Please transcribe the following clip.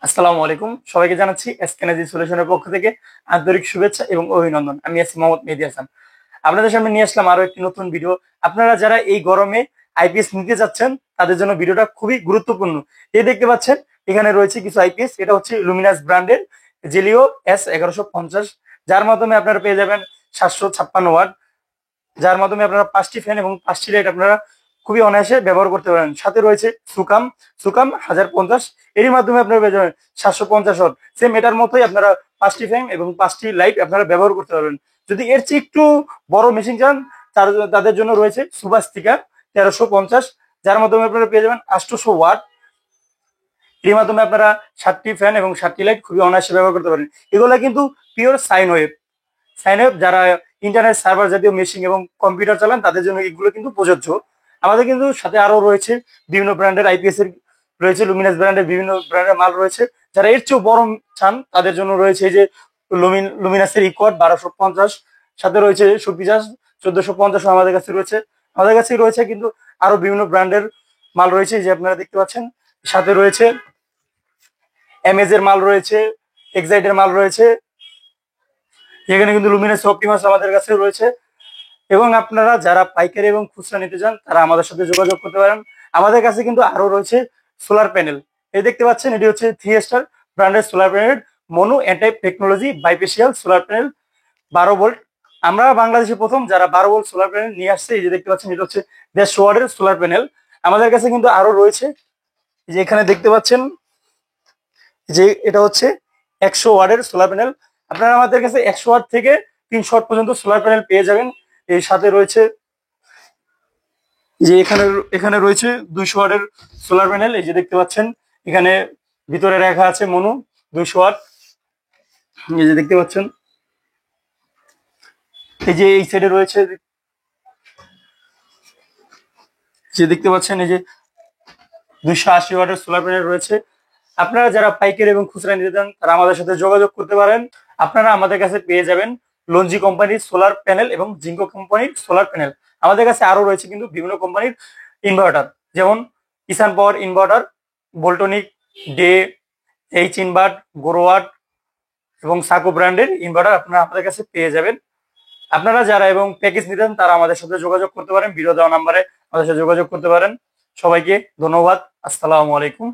আসসালামু আলাইকুম, সবাইকে জানাচ্ছি এসকেএনজি সলিউশনের পক্ষ থেকে আন্তরিক শুভেচ্ছা এবং অভিনন্দন। আমি আছি মোহাম্মদ মেহেদী হাসান। আপনাদের সামনে নিয়ে আসলাম আরো একটি নতুন ভিডিও। আপনারা যারা এই গরমে আইপিএস নিতে যাচ্ছেন তাদের জন্য ভিডিওটা খুবই গুরুত্বপূর্ণ। এই দেখতে পাচ্ছেন এখানে রয়েছে কিছু আইপিএস। এটা হচ্ছে লুমিনাস ব্র্যান্ডের জেলিও S1150, যার মাধ্যমে আপনারা পেয়ে যাবেন 756 ওয়াট, যার মাধ্যমে আপনারা 5টি ফ্যান এবং 5টি লাইট আপনারা খুবই অনায়াসে ব্যবহার করতে পারেন। সাথে রয়েছে সুকাম সুকাম 1050, এরই মাধ্যমে আপনারা পেয়ে যাবেন 750 ওয়াট। সেম এটার মতোই আপনারা 5টি ফ্যান এবং 5টি লাইট আপনারা ব্যবহার করতে পারবেন। যদি এর চেয়ে একটু বড় মেশিন চান তাদের জন্য রয়েছে সুপার স্টিকার 1350, যার মাধ্যমে আপনারা পেয়ে যাবেন 800 ওয়াট। এর মাধ্যমে আপনারা 7টি ফ্যান এবং 7টি লাইট খুবই অনায়াসে ব্যবহার করতে পারেন। এগুলো কিন্তু পিওর সাইন ওয়েভ। যারা ইন্টারনেট সার্ভার জাতীয় মেশিন এবং কম্পিউটার চালান তাদের জন্য এগুলো কিন্তু প্রযোজ্য। আমাদের কিন্তু সাথে আরো রয়েছে বিভিন্ন ব্র্যান্ডের আইপিএস এর রয়েছে, লুমিনাস ব্র্যান্ডের বিভিন্ন ব্র্যান্ডের মাল রয়েছে। যারা এর চেয়েও বড় চান তাদের জন্য রয়েছে এই যে লুমিনাসের ইকোয়াড 1250, সাথে রয়েছে শক্তিচার্জ 1450 আমাদের কাছে রয়েছে। আমাদের কাছে রয়েছে কিন্তু আরো বিভিন্ন ব্র্যান্ডের মাল রয়েছে, যে আপনারা দেখতে পাচ্ছেন। সাথে রয়েছে এমএজ এর মাল রয়েছে, এক্সাইটের মাল রয়েছে। এখানে কিন্তু লুমিনাস অপটিমাস আমাদের কাছে রয়েছে। এবং আপনারা যারা পাইকারি এবং খুচরা নিতে চান তারা আমাদের সাথে যোগাযোগ করতে পারেন। আমাদের কাছে কিন্তু আরো রয়েছে সোলার প্যানেল। এই দেখতে পাচ্ছেন, এটি হচ্ছে 3 স্টার ব্র্যান্ডের solar panel, mono N type technology bifacial solar panel 12 volt. আমরা বাংলাদেশে প্রথম যারা 12 ভোল্ট সোলার প্যানেল নিয়ে আসছে। এই যে দেখতে পাচ্ছেন, এটা হচ্ছে 150 ওয়াটের সোলার প্যানেল। আমাদের কাছে কিন্তু আরো রয়েছে, যে এখানে দেখতে পাচ্ছেন যে এটা হচ্ছে 100 ওয়াটের সোলার প্যানেল। আপনারা আমাদের কাছে 100 ওয়াট থেকে 300 ওয়াট পর্যন্ত সোলার প্যানেল পেয়ে যাবেন। এর সাথে রয়েছে যে এখানে এখানে রয়েছে 200 ওয়াটের সোলার প্যানেল। এই যে দেখতে পাচ্ছেন, এখানে ভিতরে রাখা আছে মনু 200 ওয়াট। এই যে দেখতে পাচ্ছেন, এই যে এই সাইডে রয়েছে, যে দেখতে পাচ্ছেন এই যে 280 ওয়াটের সোলার প্যানেল রয়েছে। আপনারা যারা পাইকারি এবং খুচরা নিতে চান তারা আমাদের সাথে যোগাযোগ করতে পারেন। আপনারা আমাদের কাছে পেয়ে যাবেন লঞ্জি কোম্পানির সোলার প্যানেল এবং জিঙ্কো কোম্পানির সোলার প্যানেল। আমাদের কাছে আরো রয়েছে কিন্তু বিভিন্ন কোম্পানির ইনভার্টার, যেমন Kishan power inverter, Voltronic, Deye, H invert, Growatt এবং সাকো ব্র্যান্ডের ইনভার্টার আপনারা আমাদের কাছে পেয়ে যাবেন। আপনারা যারা এবং প্যাকেজ নিতেন তারা আমাদের সাথে যোগাযোগ করতে পারেন, ভিডিও দেওয়া নাম্বারে আমাদের সাথে যোগাযোগ করতে পারেন। সবাইকে ধন্যবাদ। আসসালামু আলাইকুম।